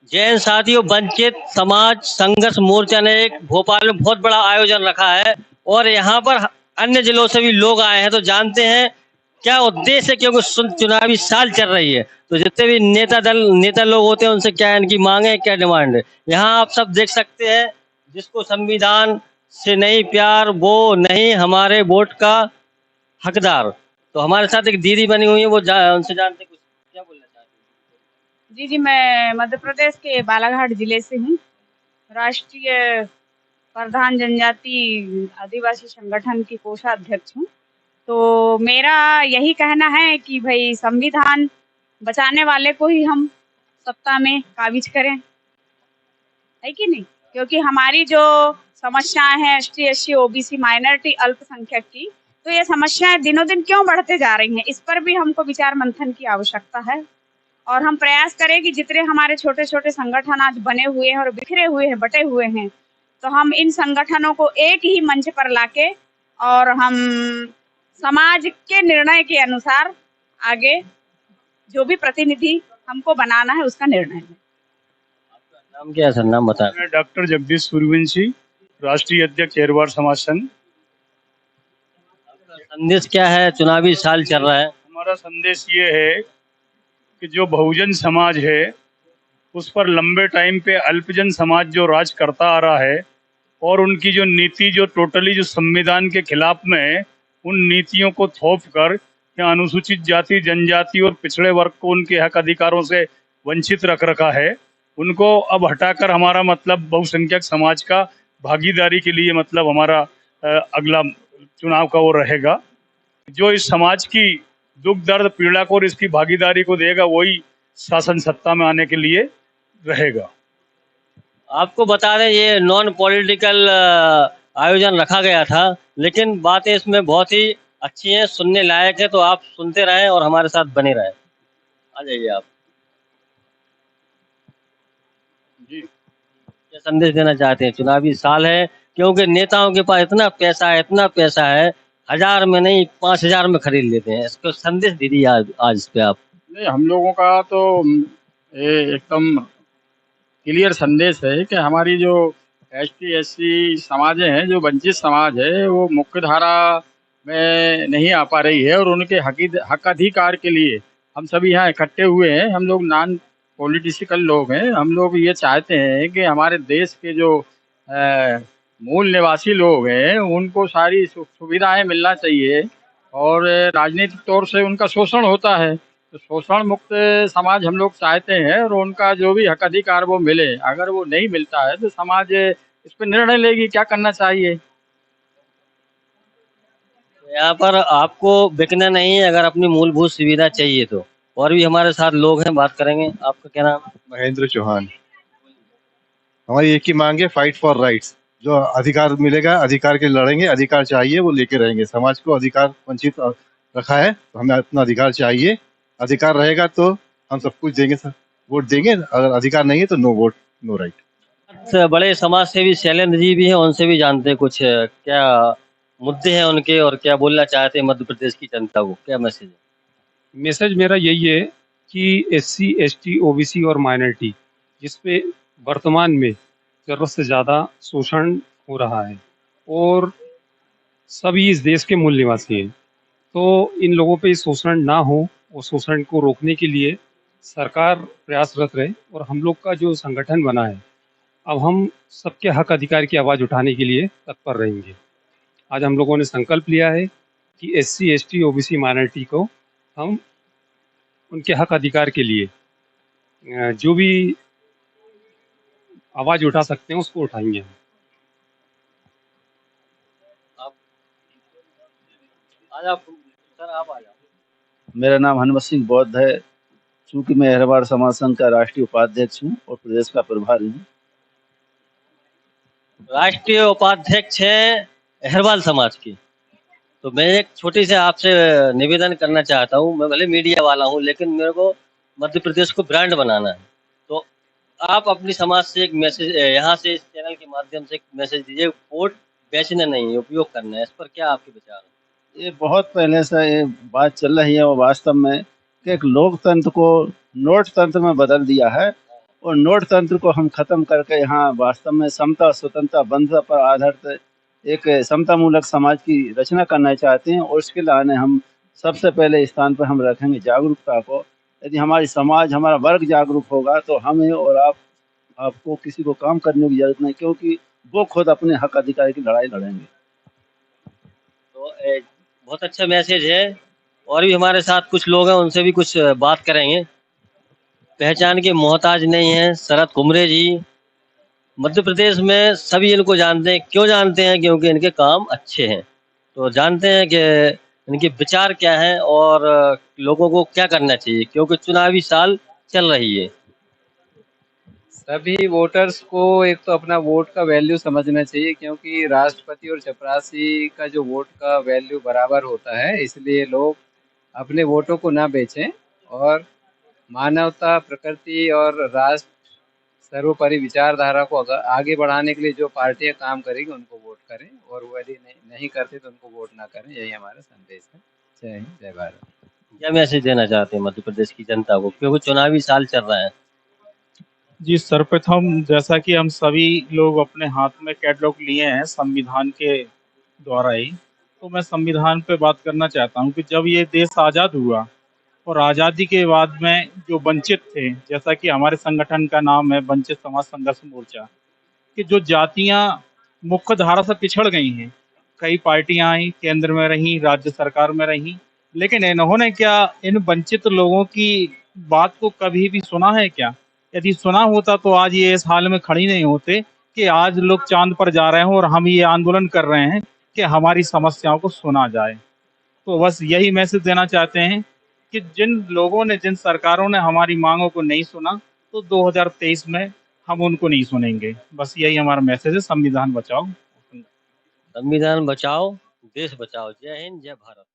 जैन साथियों, वंचित समाज संघर्ष मोर्चा ने एक भोपाल में बहुत बड़ा आयोजन रखा है और यहाँ पर अन्य जिलों से भी लोग आए हैं। तो जानते हैं क्या उद्देश्य है, क्योंकि चुनावी साल चल रही है। तो जितने भी नेता लोग होते हैं उनसे क्या इनकी मांगे है, क्या डिमांड है, यहाँ आप सब देख सकते हैं। जिसको संविधान से नहीं प्यार वो नहीं हमारे वोट का हकदार। तो हमारे साथ एक दीदी बनी हुई है, वो उनसे जानते कुछ क्या बोलना चाहते हैं। जी, मैं मध्य प्रदेश के बालाघाट जिले से हूँ। राष्ट्रीय प्रधान जनजाति आदिवासी संगठन की कोषाध्यक्ष हूँ। तो मेरा यही कहना है कि भाई संविधान बचाने वाले को ही हम सत्ता में काबिज करें, है कि नहीं? क्योंकि हमारी जो समस्याएं हैं एसटी, एससी, ओबीसी, माइनॉरिटी, अल्पसंख्यक की, तो ये समस्याएं दिनों दिन क्यों बढ़ते जा रही हैं, इस पर भी हमको विचार मंथन की आवश्यकता है। और हम प्रयास करें कि जितने हमारे छोटे छोटे संगठन आज बने हुए हैं और बिखरे हुए हैं, बटे हुए हैं, तो हम इन संगठनों को एक ही मंच पर लाके और हम समाज के निर्णय के अनुसार आगे जो भी प्रतिनिधि हमको बनाना है उसका निर्णय लें। नाम क्या है सर, नाम बताएं। मैं डॉक्टर जगदीश सूर्यवंशी, राष्ट्रीय अध्यक्ष एरवाड़ समाज संघ। संदेश क्या है, चुनावी साल चल रहा है। हमारा संदेश ये है कि जो बहुजन समाज है उस पर लंबे टाइम पे अल्पजन समाज जो राज करता आ रहा है और उनकी जो नीति जो टोटली जो संविधान के खिलाफ में है, उन नीतियों को थोप कर या अनुसूचित जाति, जनजाति और पिछड़े वर्ग को उनके हक अधिकारों से वंचित रख रखा है। उनको अब हटाकर हमारा मतलब बहुसंख्यक समाज का भागीदारी के लिए मतलब हमारा अगला चुनाव का वो रहेगा। जो इस समाज की दुख दर्द पीड़ा को और इसकी भागीदारी को देगा वही शासन सत्ता में आने के लिए रहेगा। आपको बता दें ये नॉन पॉलिटिकल आयोजन रखा गया था, लेकिन बातें इसमें बहुत ही अच्छी हैं, सुनने लायक है। तो आप सुनते रहें और हमारे साथ बने रहें। आ जाइए आप। जी, क्या संदेश देना चाहते हैं? चुनावी साल है, क्योंकि नेताओं के पास इतना पैसा है, 1000 में नहीं 5000 में खरीद लेते हैं। इसको संदेश दीजिए आज इस पे आप। नहीं, हम लोगों का तो एकदम क्लियर संदेश है कि हमारी जो एसटी, एससी समाजें हैं, जो वंचित समाज है, वो मुख्य धारा में नहीं आ पा रही है और उनके हक अधिकार के लिए हम सभी यहाँ इकट्ठे हुए हैं। हम लोग नॉन पॉलिटिकल लोग हैं। हम लोग ये चाहते हैं कि हमारे देश के जो मूल निवासी लोग हैं उनको सारी सुविधाएं मिलना चाहिए और राजनीतिक तौर से उनका शोषण होता है, तो शोषण मुक्त समाज हम लोग चाहते हैं और उनका जो भी हक अधिकार वो मिले। अगर वो नहीं मिलता है तो समाज इस पर निर्णय लेगी क्या करना चाहिए। यहाँ पर आपको बिकना नहीं है, अगर अपनी मूलभूत सुविधा चाहिए तो। और भी हमारे साथ लोग हैं, बात करेंगे। आपका क्या नाम? महेंद्र चौहान। हमारी एक ही मांग है, फाइट फॉर राइट्स। जो अधिकार मिलेगा, अधिकार के लड़ेंगे, अधिकार चाहिए वो लेके रहेंगे। समाज को अधिकार वंचित रखा है तो हमें अपना अधिकार चाहिए। अधिकार रहेगा तो हम सब कुछ देंगे सर, वोट देंगे। अगर अधिकार नहीं है तो नो वोट नो राइट। बड़े समाज सेवी शैलेंद्र जी भी हैं, उनसे भी जानते हैं कुछ क्या मुद्दे हैं उनके और क्या बोलना चाहते हैं मध्य प्रदेश की जनता को, क्या मैसेज है? मैसेज मेरा यही है कि एससी, एसटी, ओबीसी और माइनॉरिटी जिस पे वर्तमान में ज़रूरत से ज़्यादा शोषण हो रहा है और सभी इस देश के मूल निवासी हैं, तो इन लोगों पे शोषण ना हो और शोषण को रोकने के लिए सरकार प्रयासरत रहे। और हम लोग का जो संगठन बना है, अब हम सबके हक अधिकार की आवाज़ उठाने के लिए तत्पर रहेंगे। आज हम लोगों ने संकल्प लिया है कि एससी, एसटी, ओबीसी, माइनॉरिटी को हम उनके हक अधिकार के लिए जो भी आवाज़ उठा सकते हैं उसको उठाएंगे हम। आप सर, आप आ जाओ। मेरा नाम हनुमत सिंह बौद्ध है। चूंकि मैं एरवाड़ समाज संघ का राष्ट्रीय उपाध्यक्ष हूँ और प्रदेश का प्रभारी हूँ। राष्ट्रीय उपाध्यक्ष है अहरवाल समाज की। तो मैं एक छोटी से आपसे निवेदन करना चाहता हूँ। मैं भले मीडिया वाला हूँ, लेकिन मेरे को मध्य प्रदेश को ब्रांड बनाना है। तो आप अपनी समाज से एक मैसेज, यहाँ से इस चैनल के माध्यम से एक मैसेज दीजिए। वोट बेचना नहीं है, उपयोग करना है। इस पर क्या आपके विचार है? ये बहुत पहले से ये बात चल रही है और वास्तव में कि एक लोकतंत्र को नोट तंत्र में बदल दिया है और नोट तंत्र को हम खत्म करके यहाँ वास्तव में समता, स्वतंत्रता, बंधुता पर आधारित एक समतामूलक समाज की रचना करना चाहते हैं। और उसके लाने हम सबसे पहले स्थान पर हम रखेंगे जागरूकता को। यदि हमारी समाज, हमारा वर्ग जागरूक होगा तो हमें और आपको किसी को काम करने की जरूरत नहीं, क्योंकि वो खुद अपने हक अधिकार की लड़ाई लड़ेंगे। तो बहुत अच्छा मैसेज है। और भी हमारे साथ कुछ लोग हैं, उनसे भी कुछ बात करेंगे। पहचान के मोहताज नहीं है शरद कुमरे जी। मध्य प्रदेश में सभी इनको जानते हैं। क्यों जानते हैं? क्योंकि इनके काम अच्छे हैं। तो जानते हैं कि इनके विचार क्या हैं और लोगों को क्या करना चाहिए, क्योंकि चुनावी साल चल रही है। सभी वोटर्स को एक तो अपना वोट का वैल्यू समझना चाहिए, क्योंकि राष्ट्रपति और चपरासी का जो वोट का वैल्यू बराबर होता है, इसलिए लोग अपने वोटों को ना बेचें और मानवता, प्रकृति और राष्ट्र सर्वोपरि विचारधारा को अगर आगे बढ़ाने के लिए जो पार्टियां काम करेगी उनको वोट करें, और वो यदि नहीं करते तो उनको वोट ना करें। यही हमारा संदेश है। जय हिंद, जय भारत। क्या मैसेज देना चाहते हैं मध्य प्रदेश की जनता को, क्योंकि चुनावी साल चल रहा है? जी, सर्वप्रथम जैसा कि हम सभी लोग अपने हाथ में कैटलॉग लिए हैं संविधान के द्वारा ही, तो मैं संविधान पे बात करना चाहता हूँ कि जब ये देश आज़ाद हुआ और आज़ादी के बाद में जो वंचित थे, जैसा कि हमारे संगठन का नाम है वंचित समाज संघर्ष मोर्चा, कि जो जातियां मुख्य धारा से पिछड़ गई हैं, कई पार्टियां आई, केंद्र में रहीं, राज्य सरकार में रहीं, लेकिन इन्होंने क्या इन वंचित लोगों की बात को कभी भी सुना है क्या? यदि सुना होता तो आज ये इस हाल में खड़ी नहीं होते कि आज लोग चांद पर जा रहे हैं और हम ये आंदोलन कर रहे हैं कि हमारी समस्याओं को सुना जाए। तो बस यही मैसेज देना चाहते हैं कि जिन लोगों ने, जिन सरकारों ने हमारी मांगों को नहीं सुना, तो 2023 में हम उनको नहीं सुनेंगे। बस यही हमारा मैसेज है। संविधान बचाओ। संविधान बचाओ, देश बचाओ। जय हिंद, जय भारत।